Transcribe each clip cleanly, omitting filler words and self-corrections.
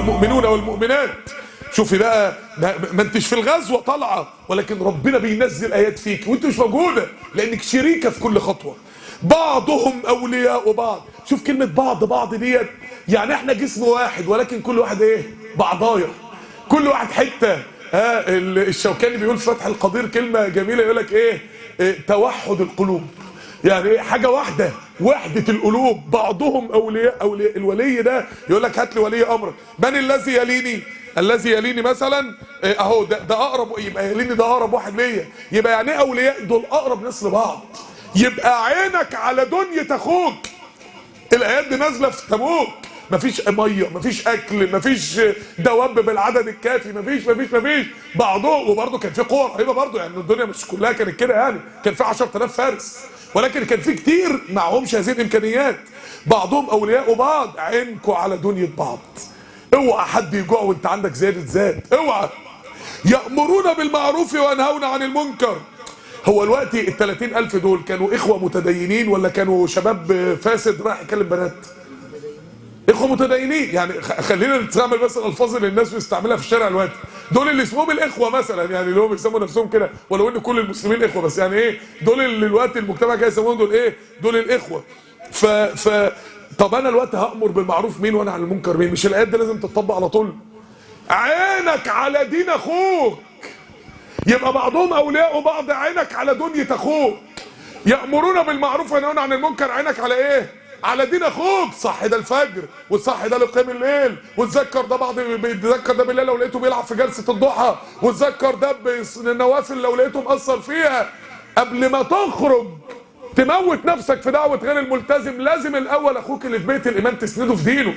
والمؤمنون والمؤمنات. شوفي بقى، ما انتش في الغزوه طالعه، ولكن ربنا بينزل ايات فيك وانت مش موجوده، لانك شريكه في كل خطوه. بعضهم اولياء بعض. شوف كلمه بعض ديت، يعني احنا جسم واحد ولكن كل واحد ايه؟ بعضايه، كل واحد حته. الشوكاني بيقول في فتح القدير كلمه جميله، يقول لك ايه؟ توحد القلوب. يعني ايه؟ حاجه واحده، وحده القلوب. بعضهم اولياء الولي ده يقول لك هات لي ولي امرك. من الذي يليني؟ الذي يليني مثلا اهو ده اقرب، يبقى يليني ده اقرب واحد ليا. يبقى يعني ايه اولياء؟ دول اقرب ناس لبعض. يبقى عينك على دنيا اخوك. الايات دي نازله في تبوك، مفيش ميه، مفيش اكل، مفيش دواب بالعدد الكافي، مفيش بعضهم. وبرضه كان في قوه رهيبه برضه، يعني الدنيا مش كلها كانت كده، يعني كان في 10,000 فارس، ولكن كان في كتير معهمش هذه الامكانيات. بعضهم اولياء بعض. عينكوا على دنيا بعض. اوعى حد يجوع وانت عندك زياده ذات، اوعى. يأمرون بالمعروف وينهون عن المنكر. هو الوقت ال30,000 دول كانوا اخوه متدينين ولا كانوا شباب فاسد رايح يكلم بنات؟ اخوه متدينين. يعني خلينا نستعمل بس الالفاظ اللي الناس بتستعملها في الشارع دلوقتي. دول اللي اسمهم الاخوه مثلا، يعني اللي هم بيسموا نفسهم كده، ولو ان كل المسلمين اخوه، بس يعني ايه؟ دول اللي الوقت المجتمع جاي يسموهم دول ايه؟ دول الاخوه. طب انا الوقت هامر بالمعروف مين وانا عن المنكر مين؟ مش الايات دي لازم تطبق على طول؟ عينك على دين اخوك. يبقى بعضهم اولياء بعض. عينك على دنيا اخوك. يأمرون بالمعروف وينهون عن المنكر. عينك على ايه؟ على دين اخوك. صح ده الفجر، والصح ده لقيام الليل، وتذكر ده بعض بيتذكر ده بالليل لو لقيته بيلعب في جلسه الضحى، وتذكر ده بالنوافل لو لقيته مقصر فيها. قبل ما تخرج تموت نفسك في دعوه غير الملتزم، لازم الاول اخوك اللي في بيت الايمان تسنده في دينه،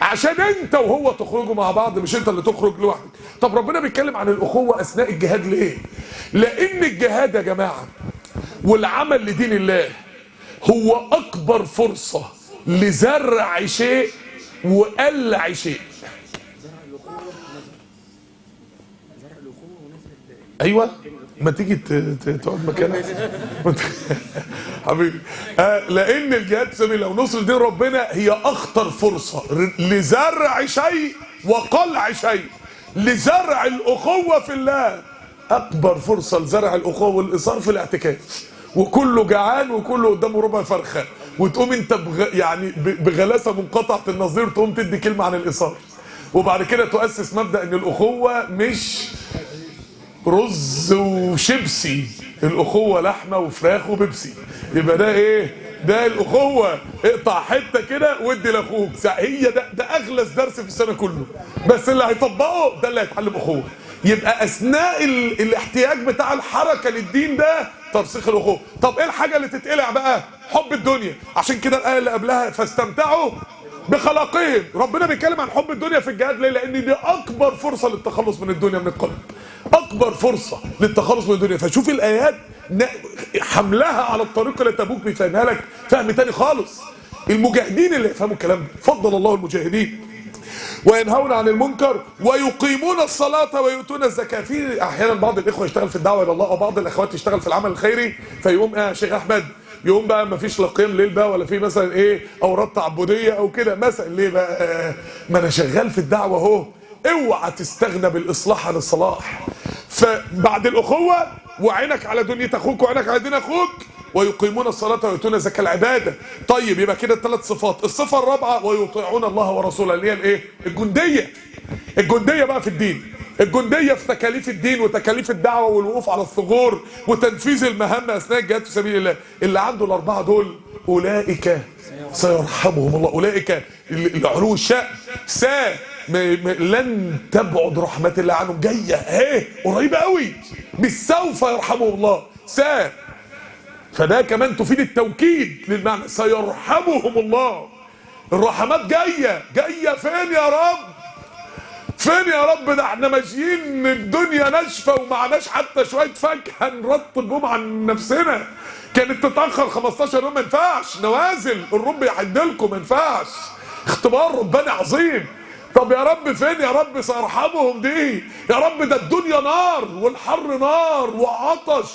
عشان انت وهو تخرجوا مع بعض، مش انت اللي تخرج لوحدك. طب ربنا بيتكلم عن الاخوه اثناء الجهاد ليه؟ لان الجهاد يا جماعه والعمل لدين الله هو اكبر فرصه لزرع شيء وقلع شيء. ايوه، ما تيجي تقعد مكانك حبيبي. لان الجهاد في سبيل الله ونصر دين ربنا هي اخطر فرصه لزرع شيء وقلع شيء. لزرع الاخوه في الله اكبر فرصه لزرع الاخوه والايثار في الاعتكاف، وكله جعان وكله قدامه ربع فرخه، وتقوم انت يعني بغلاسه منقطعه النظير تقوم تدي كلمه عن الايثار، وبعد كده تؤسس مبدا ان الاخوه مش رز وشيبسي، الاخوه لحمه وفراخ وبيبسي. يبقى ده ايه؟ ده الاخوه. اقطع حته كده وادي لاخوك. هي ده اغلس درس في السنه كله، بس اللي هيطبقه ده اللي هيتعلم اخوه. يبقى اثناء الاحتياج بتاع الحركه للدين ده ترسيخ الاخوه. طب ايه الحاجه اللي تتقلع بقى؟ حب الدنيا. عشان كده الايه اللي قبلها فاستمتعوا بخلاقهم. ربنا بيتكلم عن حب الدنيا في الجهاد ليه؟ لان دي اكبر فرصه للتخلص من الدنيا من القلب، اكبر فرصه للتخلص من الدنيا. فشوف الايات حملها على الطريق اللي تبوك بيفهمها لك فهم تاني خالص. المجاهدين اللي يفهموا الكلام ده، فضل الله المجاهدين. وينهون عن المنكر ويقيمون الصلاة ويؤتون الزكاة. في احيانا بعض الاخوه يشتغل في الدعوه الى الله، او بعض الاخوات تشتغل في العمل الخيري، فيقوم يا شيخ احمد يقوم بقى ما فيش لا قيام ليل بقى ولا في مثلا ايه اوراد تعبديه او كده مثلا. ليه بقى؟ ما انا شغال في الدعوه اهو. اوعى تستغنى بالاصلاح عن الصلاح. فبعد الاخوه وعينك على دنيا اخوك وعينك على دين اخوك، ويقيمون الصلاه ويؤتون الزكاه العباده. طيب يبقى كده الثلاث صفات. الصفه الرابعه ويطيعون الله ورسوله، اللي هي الايه؟ الجنديه بقى في الدين. الجنديه في تكاليف الدين وتكاليف الدعوه والوقوف على الثغور وتنفيذ المهام اثناء الجهاد في سبيل الله. اللي عنده الاربعه دول اولئك سيرحمهم الله. اولئك العلو الشأن لن تبعد رحمه الله عنهم. جايه اهي قريبه قوي، مش سوف يرحمهم الله. فده كمان تفيد التوكيد للمعنى سيرحمهم الله. الرحمات جايه فين يا رب؟ فين يا رب؟ ده احنا ماشيين الدنيا ناشفه ومعناش حتى شويه فاكهه نرطب بهم عن نفسنا. كانت تتاخر 15 يوم ما ينفعش. نوازل الرب يحد لكم ما ينفعش. اختبار رباني عظيم. طب يا رب فين يا رب سيرحمهم دي؟ يا رب ده الدنيا نار والحر نار وعطش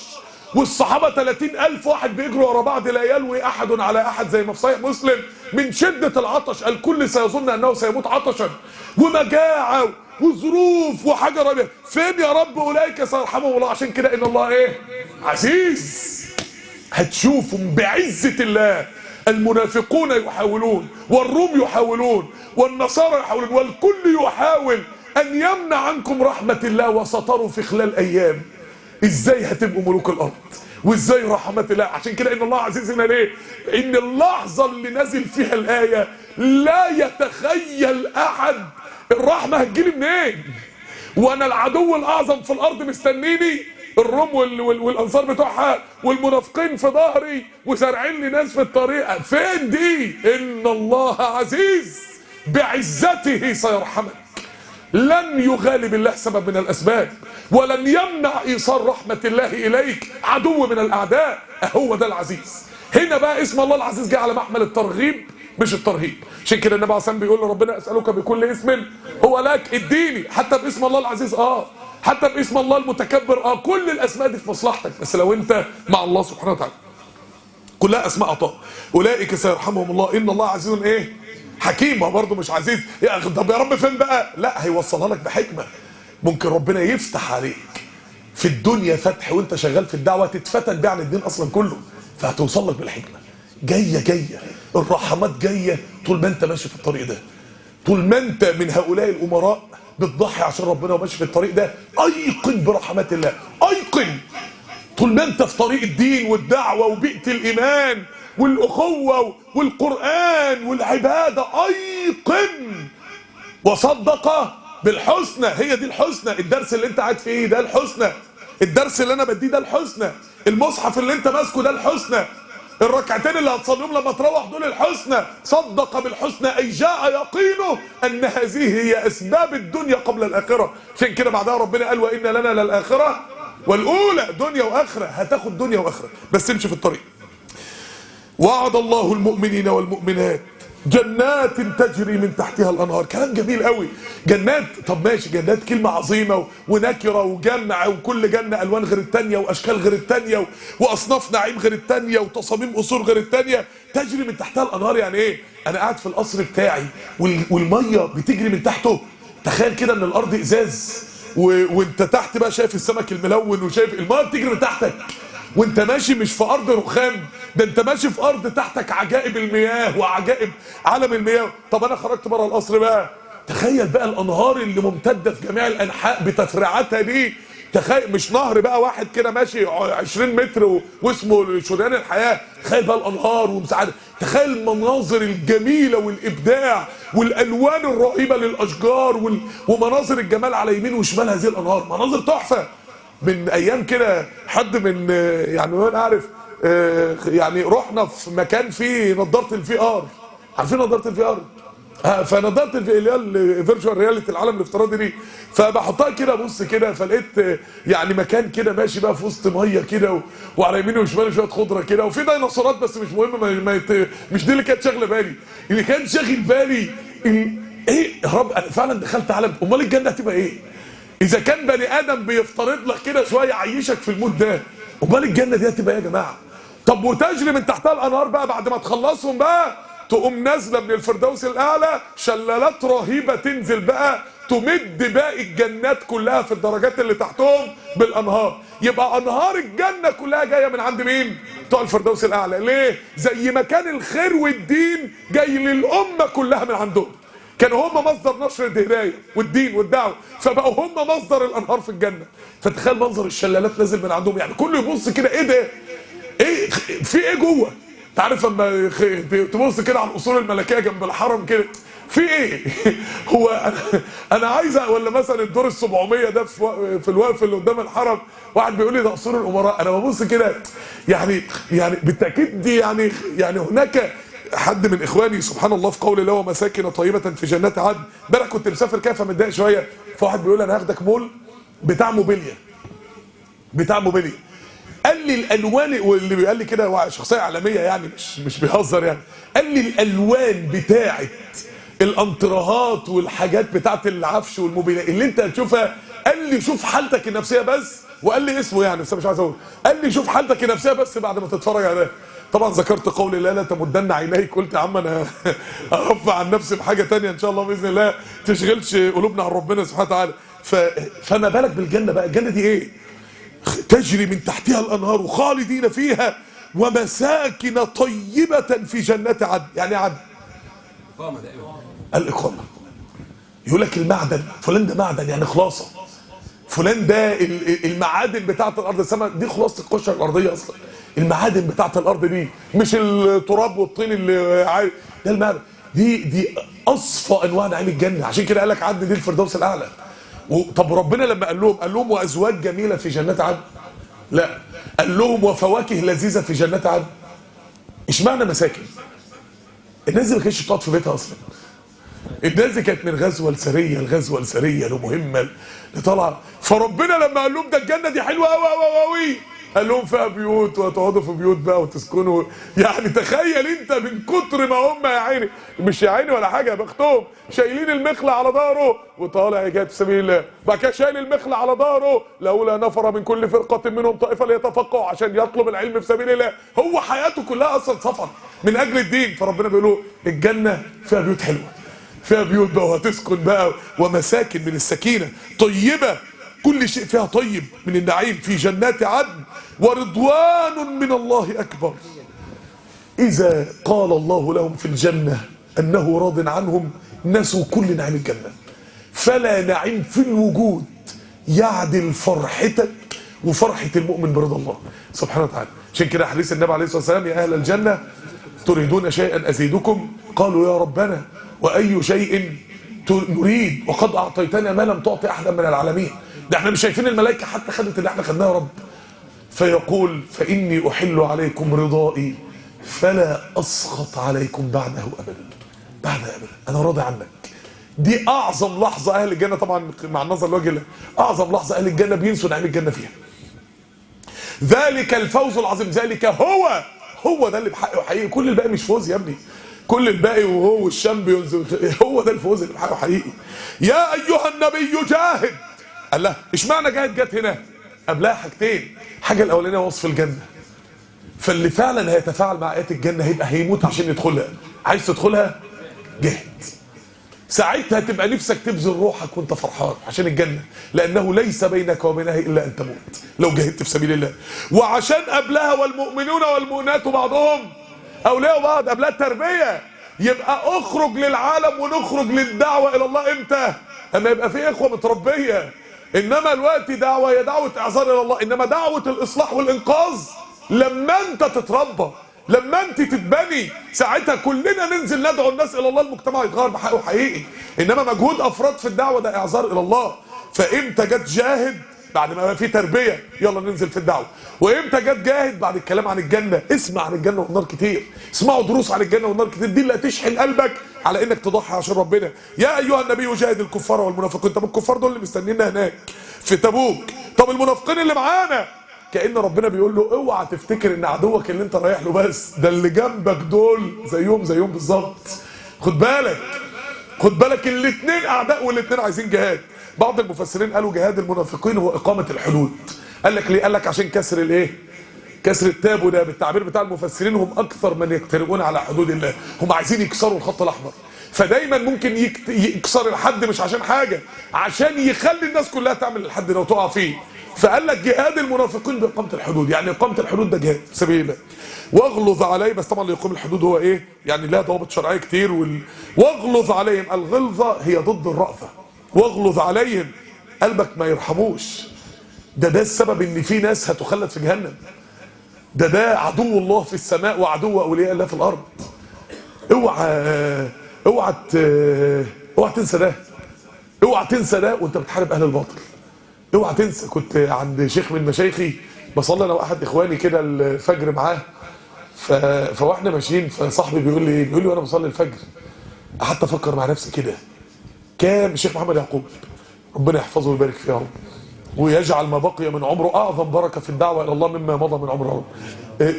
والصحابه 30,000 واحد بيجروا ورا بعض، لا يلوي احد على احد، زي ما في صحيح مسلم، من شده العطش الكل سيظن انه سيموت عطشا، ومجاعه وظروف وحاجه ربيع. فين يا رب اولئك سيرحمهم الله؟ عشان كده ان الله ايه؟ عزيز. هتشوفوا بعزه الله المنافقون يحاولون، والروم يحاولون، والنصارى يحاولون، والكل يحاول ان يمنع عنكم رحمه الله، وستروا في خلال ايام ازاي هتبقوا ملوك الارض، وازاي رحمات الله. عشان كده ان الله عزيز هنا ليه؟ ان اللحظه اللي نازل فيها الايه لا يتخيل احد الرحمه هتجيلي منين، وانا العدو الاعظم في الارض مستنيني، الروم والانصار بتوعها والمنافقين في ظهري وسارعين لي ناس في الطريق. فين دي؟ ان الله عزيز بعزته سيرحمك. لن يغالب الله سبب من الاسباب، ولن يمنع ايصال رحمه الله اليك عدو من الاعداء. هو ده العزيز. هنا بقى اسم الله العزيز جه على محمل الترغيب مش الترهيب. عشان كده النبي عليه الصلاه والسلام بيقول لربنا اسالك بكل اسم هو لك، اديني حتى باسم الله العزيز، حتى باسم الله المتكبر، كل الاسماء دي في مصلحتك، بس لو انت مع الله سبحانه وتعالى. كلها اسماء عطاء. اولئك سيرحمهم الله ان الله عزيز ايه؟ حكيم. ما برضه مش عزيز طب يا رب فين بقى؟ لا، هيوصلها لك بحكمه. ممكن ربنا يفتح عليك في الدنيا فتح وانت شغال في الدعوه تتفتن بيه عن الدين اصلا كله، فهتوصل لك بالحكمه. جايه الرحمات جايه طول ما انت ماشي في الطريق ده، طول ما انت من هؤلاء الامراء بتضحي عشان ربنا وماشي في الطريق ده. ايقن برحمات الله، ايقن طول ما انت في طريق الدين والدعوه وبيئه الايمان والاخوه والقران والعباده، ايقن وصدق بالحسنى. هي دي الحسنى. الدرس اللي انت قاعد فيه ده الحسنى، الدرس اللي انا بديه ده الحسنى، المصحف اللي انت ماسكه ده الحسنى، الركعتين اللي هتصليهم لما تروح دول الحسنى. صدق بالحسنى اي جاء يقينه ان هذه هي اسباب الدنيا قبل الاخره. عشان كده بعدها ربنا قال وان لنا للاخره والاولى، دنيا واخره. هتاخد دنيا واخره بس امشي في الطريق. وعد الله المؤمنين والمؤمنات جنات تجري من تحتها الانهار. كلام جميل قوي. جنات، طب ماشي، جنات كلمه عظيمه ونكره وجمع، وكل جنه الوان غير الثانيه واشكال غير الثانيه واصناف نعيم غير الثانيه وتصاميم قصور غير الثانيه. تجري من تحتها الانهار يعني ايه؟ انا قاعد في القصر بتاعي والميه بتجري من تحته. تخيل كده ان الارض ازاز وانت تحت بقى شايف السمك الملون وشايف الميه بتجري من تحتك، وانت ماشي مش في ارض رخام، ده انت ماشي في ارض تحتك عجائب المياه وعجائب عالم المياه. طب انا خرجت بره القصر بقى، تخيل بقى الانهار اللي ممتده في جميع الانحاء بتفريعاتها دي. تخيل مش نهر بقى واحد كده ماشي 20 متر واسمه شريان الحياه، تخيل بقى الانهار ومساعده. تخيل المناظر الجميله والابداع والالوان الرهيبه للاشجار ومناظر الجمال على يمين وشمال هذه الانهار، مناظر تحفه. من ايام كده حد من يعني ما اعرف يعني رحنا في مكان فيه نظاره الفي ار. عارفين نظاره الفي ار؟ فنظاره الفي اللي هي الفيرتشوال رياليتي، العالم الافتراضي دي، فبحطها كده بص كده، فلقيت يعني مكان كده ماشي بقى في وسط ميه كده وعلى يميني وشمالي شويه خضره كده وفي ديناصورات، بس مش مهم، مش دي اللي كانت شاغله بالي. اللي كان شاغل بالي ايه يا رب، انا فعلا دخلت عالم. امال الجنه هتبقى ايه؟ اذا كان بني ادم بيفترض لك كده شويه يعيشك في المود ده، امال الجنه دي هتبقى ايه يا جماعه؟ طب وتجري من تحتها الانهار بقى بعد ما تخلصهم بقى، تقوم نازله من الفردوس الاعلى شلالات رهيبه تنزل بقى تمد باقي الجنات كلها في الدرجات اللي تحتهم بالانهار. يبقى انهار الجنه كلها جايه من عند مين؟ بتوع الفردوس الاعلى. ليه؟ زي ما كان الخير والدين جاي للامه كلها من عندهم، كانوا هم مصدر نشر الهدايه والدين والدعوه، فبقوا هم مصدر الانهار في الجنه. فتخيل منظر الشلالات نازل من عندهم، يعني كله يبص كده ايه ده؟ ايه في ايه جوه؟ انت عارف لما تبص كده على القصور الملكيه جنب الحرم كده، في ايه؟ هو انا عايز، ولا مثلا الدور ال 700 ده في الوقف اللي قدام الحرم، واحد بيقول لي ده قصور الامراء، انا ببص كده يعني بالتاكيد دي يعني هناك حد من اخواني سبحان الله في قول الله ومساكن طيبه في جنات عدن. امبارح كنت مسافر كده فمتضايق شويه، فواحد بيقول انا هاخدك مول بتاع موبيليا، قال لي الالوان، واللي بيقال لي كده شخصيه عالميه يعني مش بيهزر يعني، قال لي الالوان بتاعه الانترهات والحاجات بتاعه العفش والموبيليا اللي انت هتشوفها، قال لي شوف حالتك النفسيه بس وقال لي اسمه يعني بس أنا مش عايز اقول. قال لي شوف حالتك النفسيه بس بعد ما تتفرج عليه. طبعا ذكرت قولي لا تمدن عينيك، قلت يا عم انا ارفع عن نفسي بحاجه تانية ان شاء الله باذن الله تشغلش قلوبنا عن ربنا سبحانه وتعالى. فما بالك بالجنه بقى؟ الجنه دي ايه؟ تجري من تحتها الانهار خالدين فيها ومساكن طيبه في جنات عدن. يعني عدن الاقامه. يقول لك المعدن، فلان ده معدن يعني خلاصه، فلان ده المعادن بتاعه الارض. السماء دي خلاصه القشره الارضيه اصلا، المعادن بتاعه الارض دي مش التراب والطين اللي ده المعدن. دي اصفى انواع نعيم الجنه. عشان كده قال لك عدن دي الفردوس الاعلى. طب ربنا لما قال لهم وازواج جميله في جنات عدن؟ لا، قال لهم وفواكه لذيذه في جنات عدن. اشمعنى مساكن؟ الناس دي ما كانتش بتقعد في بيتها اصلا. الناس دي كانت من غزوه لسريه لغزوه لسريه لمهمه لطلعه. فربنا لما قال لهم ده الجنه دي حلوه قوي قوي قوي، قال لهم فيها بيوت وتقعدوا في بيوت بقى وتسكنوا. يعني تخيل انت من كتر ما هم يا عيني، مش يا عيني ولا حاجه، يا بختهم شايلين المخلع على ظهره وطالع يجاهد في سبيل الله، بعد كده شايل المخلع على ظهره لولا نفر من كل فرقه منهم طائفه ليتفقهوا عشان يطلب العلم في سبيل الله. هو حياته كلها اصلا سفر من اجل الدين. فربنا بيقول له الجنه فيها بيوت حلوه، فيها بيوت بقى وهتسكن بقى ومساكن من السكينه طيبه، كل شيء فيها طيب من النعيم في جنات عدن ورضوان من الله أكبر. إذا قال الله لهم في الجنة أنه راض عنهم نسوا كل نعيم الجنة. فلا نعيم في الوجود يعدل فرحتك وفرحة المؤمن برضا الله سبحانه وتعالى. عشان كده حديث النبي عليه الصلاة والسلام: يا أهل الجنة تريدون شيئا أزيدكم؟ قالوا يا ربنا وأي شيء نريد وقد أعطيتنا ما لم تعطي أحدا من العالمين. ده احنا مش شايفين الملائكة حتى خدت اللي احنا خدناه يا رب. فيقول: فإني أحل عليكم رضائي فلا أسخط عليكم بعده أبدا. بعد أبدا أنا راضي عنك. دي أعظم لحظة أهل الجنة، طبعا مع النظر لوجه الله، أعظم لحظة أهل الجنة بينسوا نعيم الجنة فيها. ذلك الفوز العظيم، ذلك هو ده اللي بحقه حقيقي. كل الباقي مش فوز يا ابني، كل الباقي وهو الشامبيونز، هو ده الفوز اللي بحقه حقيقي. يا أيها النبي جاهد. قال له اشمعنى جاهد جت هنا؟ قبلها حاجتين. حاجه الاولانيه وصف الجنه، فاللي فعلا هيتفاعل مع ايات الجنه هيموت عشان يدخلها. عايز تدخلها؟ جاهد. ساعتها تبقى نفسك تبذل روحك وانت فرحان عشان الجنه، لانه ليس بينك وبينها الا ان تموت لو جاهدت في سبيل الله. وعشان قبلها والمؤمنون والمؤمنات بعضهم اولياء بعض، قبلها التربيه. يبقى اخرج للعالم ونخرج للدعوه الى الله امتى؟ اما يبقى في اخوه متربيه. انما الوقت دعوه هي دعوه اعذار الى الله، انما دعوه الاصلاح والانقاذ لما انت تتربى، لما انت تتبني، ساعتها كلنا ننزل ندعو الناس الى الله، المجتمع يتغير بحقه حقيقي. انما مجهود افراد في الدعوه ده اعذار الى الله. فامتى جت جاهد؟ بعد ما في تربيه يلا ننزل في الدعوه. وامتى جت جاهد؟ بعد الكلام عن الجنه. اسمع عن الجنه والنار كتير، اسمعوا دروس عن الجنه والنار كتير، دي اللي هتشحن قلبك على انك تضحي عشان ربنا. يا ايها النبي جاهد الكفار والمنافقين. طب الكفار دول اللي مستنينا هناك في تبوك، طب المنافقين اللي معانا؟ كأن ربنا بيقول له اوعى تفتكر ان عدوك اللي انت رايح له بس، ده اللي جنبك دول زيهم بالظبط. خد بالك الاثنين اعداء والاثنين عايزين جهاد. بعض المفسرين قالوا جهاد المنافقين هو اقامه الحدود. قال لك ليه؟ قال لك عشان كسر الايه؟ كسر التابو. ده بالتعبير بتاع المفسرين هم اكثر من يقتربون على حدود الله، هم عايزين يكسروا الخط الاحمر. فدايما ممكن يكسر الحد مش عشان حاجه، عشان يخلي الناس كلها تعمل الحد ده وتقع فيه. فقال لك جهاد المنافقين باقامه الحدود، يعني اقامه الحدود ده جهاد في سبيل الله. واغلظ عليه، بس طبعا اللي يقيم الحدود هو ايه؟ يعني لها ضوابط شرعيه كتير. واغلظ عليهم، الغلظه هي ضد الرأفه. واغلظ عليهم، قلبك ما يرحموش. ده السبب ان في ناس هتخلد في جهنم. ده عدو الله في السماء وعدو اولياء الله في الارض. اوعى تنسى ده. اوعى تنسى ده وانت بتحارب اهل الباطل. اوعى تنسى. كنت عند شيخ من مشايخي بصلي انا واحد اخواني كده الفجر معاه، فواحنا ماشيين فصاحبي بيقول لي وانا بصلي الفجر قعدت افكر مع نفسي كده، كام الشيخ محمد يعقوب ربنا يحفظه ويبارك فيه يا رب ويجعل ما بقي من عمره اعظم بركه في الدعوه الى الله مما مضى من عمره.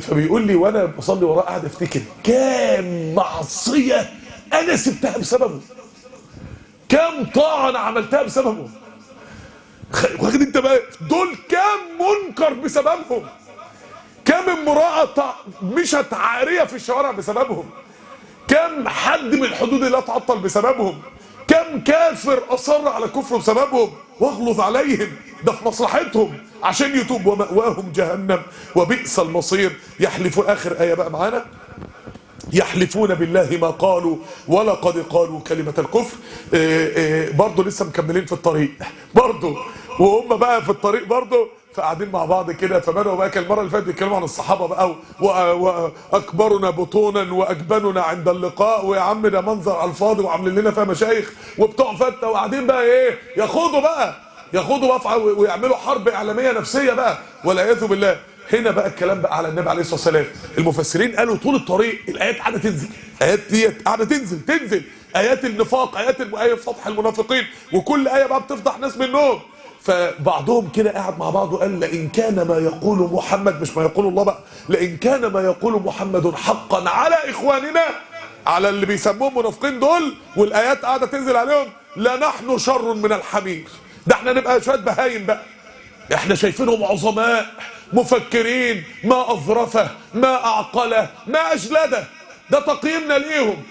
فبيقول لي وانا بصلي وراه قاعد افتكر كام معصيه انا سبتها بسببه، كام طاعه انا عملتها بسببه. واخد انت بقى؟ دول كام منكر بسببهم، كام امرأة مشت عارية في الشوارع بسببهم، كم حد من حدود الله تعطل بسببهم، كم كافر أصر على كفره بسببهم. واغلظ عليهم، ده في مصلحتهم عشان يتوب، ومأواهم جهنم وبئس المصير. يحلفون، آخر آية بقى معانا، يحلفون بالله ما قالوا ولقد قالوا كلمة الكفر. برضو لسه مكملين في الطريق برضو، وهم بقى في الطريق برضو، فقاعدين مع بعض كده، فبدأوا بقى المرة اللي فاتت بيتكلموا عن الصحابة بقى، وأكبرنا بطونا وأجبننا عند اللقاء، ويا عم ده منظر الفاضي وعاملين لنا فيها مشايخ وبتوع فتة، وقاعدين بقى ايه، ياخدوا بقى ويعملوا حرب إعلامية نفسية بقى والعياذ بالله. هنا بقى الكلام بقى على النبي عليه الصلاه والسلام. المفسرين قالوا طول الطريق الايات قاعده تنزل، ايات ديت قاعده تنزل، ايات النفاق، آية فتح المنافقين، وكل ايه بقى بتفضح ناس منهم. فبعضهم كده قاعد مع بعضه قال لئن كان ما يقول محمد، مش ما يقول الله بقى، لئن كان ما يقول محمد حقا على اخواننا، على اللي بيسموهم منافقين دول، والايات قاعده تنزل عليهم، لنحن شر من الحمير، ده احنا نبقى شويه بهايم بقى، احنا شايفينهم عظماء مفكرين، ما اظرفه، ما اعقله، ما اجلده، ده تقييمنا ليهم.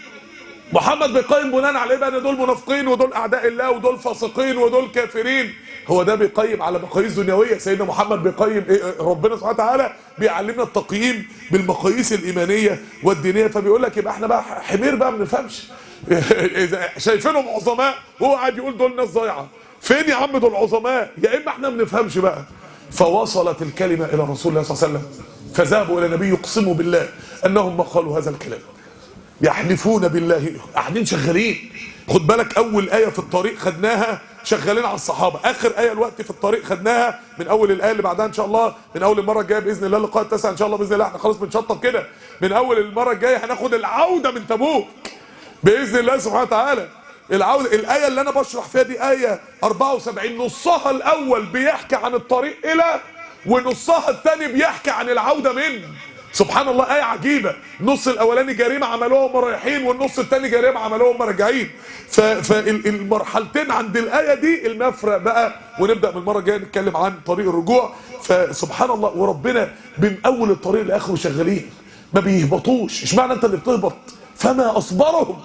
محمد بيقيم بناء على ايه بقى؟ ان دول منافقين ودول اعداء الله ودول فاسقين ودول كافرين. هو ده بيقيم على مقاييس دنيويه، سيدنا محمد بيقيم ايه؟ ربنا سبحانه وتعالى بيعلمنا التقييم بالمقاييس الايمانيه والدينيه. فبيقول لك يبقى احنا بقى حمير بقى ما بنفهمش اذا شايفينهم عظماء وهو قاعد يقول دول ناس ضايعه، فين يا عم دول عظماء؟ يا اما احنا ما بنفهمش بقى. فوصلت الكلمه الى رسول الله صلى الله عليه وسلم، فذهبوا الى النبي يقسموا بالله انهم ما قالوا هذا الكلام، يحلفون بالله، قاعدين شغالين. خد بالك، اول ايه في الطريق خدناها شغالين على الصحابه، اخر ايه الوقت في الطريق خدناها من اول الايه اللي بعدها ان شاء الله، من اول المره الجايه باذن الله اللقاء التاسع ان شاء الله باذن الله، احنا خلاص بنشطب كده، من اول المره الجايه هناخد العوده من تبوك باذن الله سبحانه وتعالى. العوده، الايه اللي انا بشرح فيها دي ايه 74، نصها الاول بيحكي عن الطريق الى، ونصها الثاني بيحكي عن العوده من. سبحان الله، آية عجيبة. النص الأولاني جريمة عملوها وهم رايحين، والنص الثاني جريمة عملوها وهم راجعين. فالمرحلتين عند الآية دي المفرق بقى، ونبدأ من المرة الجاية نتكلم عن طريق الرجوع. فسبحان الله، وربنا من أول الطريق لآخره شغالين ما بيهبطوش. اشمعنى أنت اللي بتهبط؟ فما أصبرهم،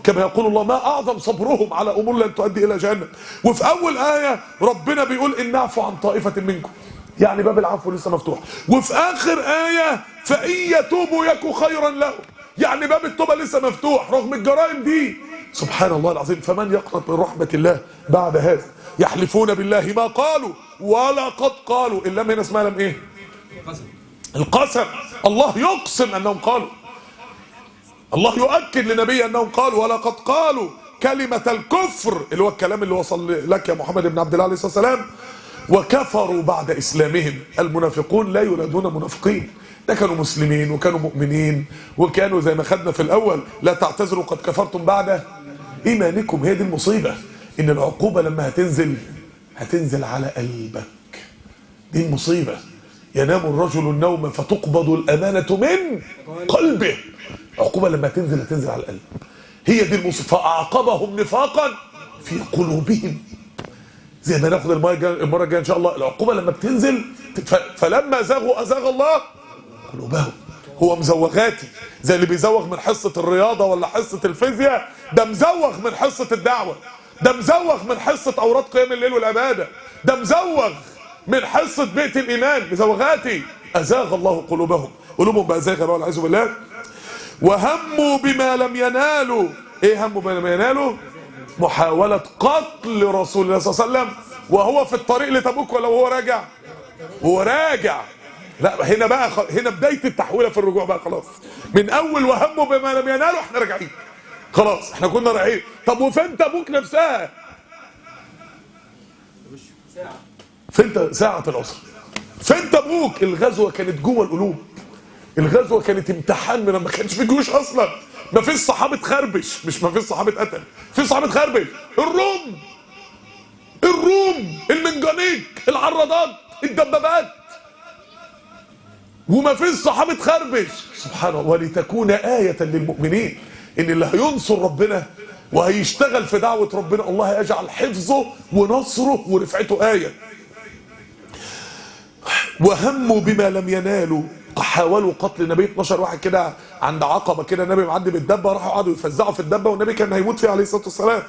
كما يقول الله ما أعظم صبرهم على أمور لن تؤدي إلى جهنم. وفي أول آية ربنا بيقول إن نعفو عن طائفة منكم، يعني باب العفو لسه مفتوح. وفي اخر ايه فان يتوبوا يكن خيرا لهم، يعني باب التوبه لسه مفتوح رغم الجرائم دي. سبحان الله العظيم. فمن يقنط من رحمه الله بعد هذا؟ يحلفون بالله ما قالوا ولقد قالوا. اللام هنا اسمها لام ايه؟ القسم. الله يقسم انهم قالوا، الله يؤكد لنبيه انهم قالوا ولقد قالوا كلمه الكفر، اللي هو الكلام اللي وصل لك يا محمد بن عبد الله عليه الصلاه والسلام، وكفروا بعد اسلامهم. المنافقون لا يولدون منافقين، ده كانوا مسلمين وكانوا مؤمنين وكانوا زي ما خدنا في الاول لا تعتذروا قد كفرتم بعد ايمانكم. هي دي المصيبه، ان العقوبه لما هتنزل على قلبك، دي المصيبه. ينام الرجل النوم فتقبض الامانه من قلبه. العقوبه لما هتنزل على القلب، هي دي المصيبه. فاعقبهم نفاقا في قلوبهم، زي ما ناخد المره الجايه ان شاء الله. العقوبه لما بتنزل، فلما زاغوا ازاغ الله قلوبهم. هو مزوغاتي، زي اللي بيزوغ من حصه الرياضه ولا حصه الفيزياء، ده مزوغ من حصه الدعوه، ده مزوغ من حصه اوراد قيام الليل والعباده، ده مزوغ من حصه بيت الايمان. مزوغاتي ازاغ الله قلوبهم بقى زاغه بقى والعياذ بالله. وهموا بما لم ينالوا. ايه هموا بما لم ينالوا؟ محاولة قتل رسول الله صلى الله عليه وسلم وهو في الطريق لتبوك، ولا وهو راجع؟ هو راجع. لا هنا بقى هنا بداية التحويلة في الرجوع بقى خلاص. من أول وهموا بما لم ينالوا احنا راجعين خلاص، احنا كنا رايحين. طب وفين تبوك نفسها؟ فين ساعة العسر؟ فين تبوك؟ الغزوة كانت جوه القلوب، الغزوة كانت امتحان، من ما كانش في جيوش أصلا، ما فيش صحابة خربش، مش ما فيش صحابة قتل، في صحابة خربش. الروم، المنجنيق، العرادات، الدبابات، وما فيش صحابة خربش. سبحان الله. ولتكون آية للمؤمنين، ان اللي هينصر ربنا وهيشتغل في دعوة ربنا، الله هيجعل حفظه ونصره ورفعته آية. وهموا بما لم ينالوا، حاولوا قتل النبي. 12 واحد كده عند عقبة كده، النبي معدي بالدبة، راحوا قعدوا يفزعوا في الدبة والنبي كان هيموت فيها عليه الصلاة والسلام.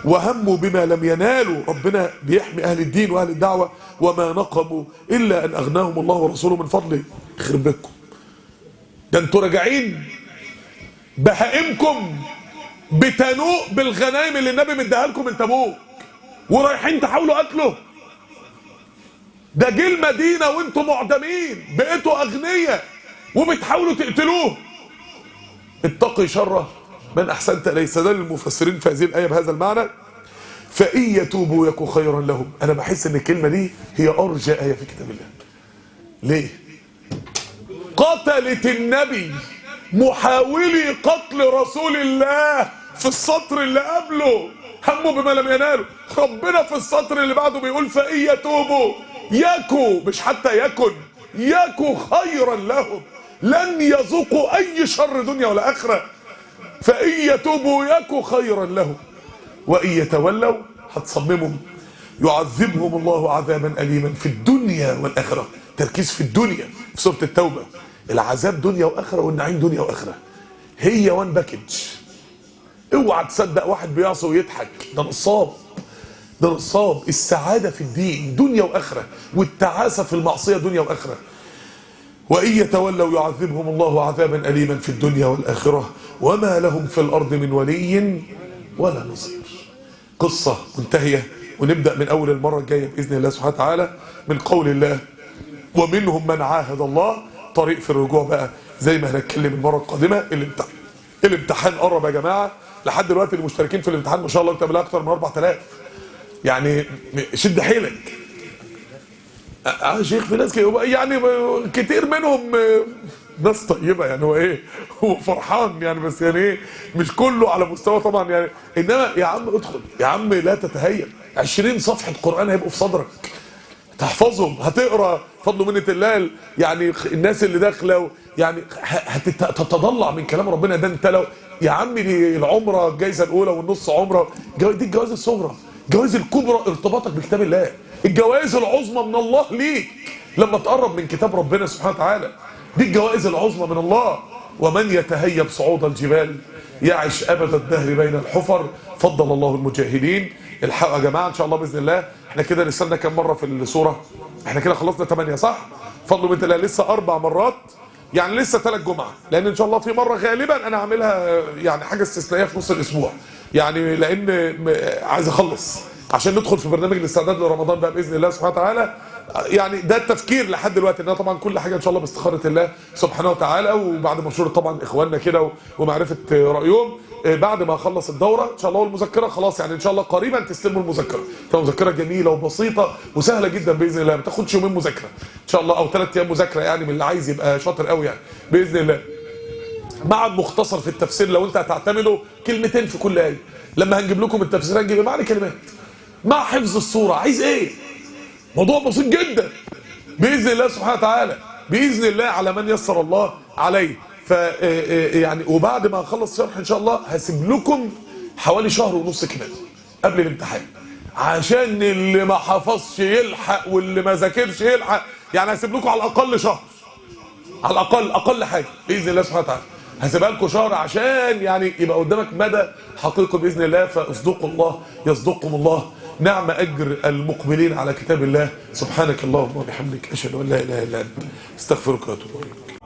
وهموا بما لم ينالوا، ربنا بيحمي أهل الدين وأهل الدعوة. وما نقموا إلا أن أغناهم الله ورسوله من فضله. يخرب بيتكم، ده انتوا راجعين بهائمكم بتنوء بالغنايم اللي النبي مديها لكم من تبوك، ورايحين تحاولوا قتله. ده جه المدينة وانتوا معدمين، بقيتوا أغنياء وبتحاولوا تقتلوه. اتقي شره من أحسنت إليه. استدل المفسرين في هذه الآية بهذا المعنى: فإن يتوبوا يكن خيرا لهم. أنا بحس إن الكلمة دي هي أرجى آية في كتاب الله. ليه؟ قتلت النبي محاولي قتل رسول الله في السطر اللي قبله، هموا بما لم ينالوا. ربنا في السطر اللي بعده بيقول فإن يتوبوا يكو، مش حتى يكن، يكو خيرا لهم، لن يذوقوا أي شر دنيا ولا آخرة. فإن يتوبوا يكو خيرا لهم وإن يتولوا هتصممهم يعذبهم الله عذابا أليما في الدنيا والآخرة. تركيز في الدنيا في سورة التوبة، العذاب دنيا وآخرة والنعيم دنيا وآخرة، هي وان باكج. اوعى تصدق واحد بيعصي ويضحك، ده نصاب، ده نصاب. السعادة في الدين دنيا وآخرة، والتعاسة في المعصية دنيا وآخرة. وإن يتولوا يعذبهم الله عذابا أليما في الدنيا والآخرة وما لهم في الأرض من ولي ولا نصير. قصة منتهية، ونبدأ من أول المرة الجاية بإذن الله سبحانه وتعالى من قول الله ومنهم من عاهد الله. طريق في الرجوع بقى زي ما هنتكلم المرة القادمة. الامتحان قرب يا جماعة. لحد دلوقتي المشتركين في الامتحان ما شاء الله كتب لها أكتر من 4000. يعني شد حيلك يا شيخ. في ناس يعني كتير منهم ناس طيبه، يعني هو ايه، هو فرحان يعني، بس يعني ايه، مش كله على مستوى طبعا يعني. انما يا عم ادخل يا عم، لا تتهيأ. 20 صفحه قران هيبقوا في صدرك، تحفظهم، هتقرا فضل منة الله. يعني الناس اللي داخله يعني هتتضلع من كلام ربنا. ده انت لو يا عم دي العمره الجايزه الاولى والنص عمره، دي الجوائز الصغرى. الجوائز الكبرى ارتباطك بكتاب الله، الجوائز العظمى من الله ليك لما تقرب من كتاب ربنا سبحانه وتعالى. دي الجوائز العظمى من الله. ومن يتهيب صعود الجبال يعش ابد الدهر بين الحفر. فضل الله المجاهدين. الحقوا يا جماعه ان شاء الله باذن الله. احنا كده لسه كام مره في السوره؟ احنا كده خلصنا 8 صح؟ فضل من الله لسه 4 مرات، يعني لسه 3 جمعة، لان ان شاء الله في مره غالبا انا هعملها يعني حاجه استثنائيه في نص الاسبوع، يعني لان عايز اخلص عشان ندخل في برنامج الاستعداد لرمضان بقى باذن الله سبحانه وتعالى. يعني ده التفكير لحد دلوقتي، ان طبعا كل حاجه ان شاء الله باستخاره الله سبحانه وتعالى، وبعد مشوره طبعا اخواننا كده ومعرفه رايهم. بعد ما اخلص الدوره ان شاء الله والمذكره خلاص، يعني ان شاء الله قريبا تستلموا المذكره. تبقى مذكره جميله وبسيطه وسهله جدا باذن الله، ما تاخدش يومين مذاكره ان شاء الله او 3 ايام مذاكره، يعني من اللي عايز يبقى شاطر قوي يعني باذن الله. مع مختصر في التفسير لو انت هتعتمده كلمتين في كل ايه. لما هنجيب لكم التفسير هنجيب معنى كلمات مع حفظ الصوره. عايز ايه؟ موضوع بسيط جدا باذن الله سبحانه وتعالى، باذن الله على من يسر الله عليه. ف يعني وبعد ما اخلص شرح ان شاء الله هسيب لكم حوالي شهر ونص كمان قبل الامتحان، عشان اللي ما حفظش يلحق واللي ما ذاكرش يلحق. يعني هسيب لكم على الاقل شهر، على الاقل اقل حاجه باذن الله سبحانه وتعالى. هسيبها لكم شهر عشان يعني يبقى قدامك مدى حقيقي باذن الله. فاصدقوا الله يصدقكم الله. نعم اجر المقبلين على كتاب الله. سبحانك اللهم وبحمدك اشهد ان لا اله الا انت استغفرك واتوب اليك.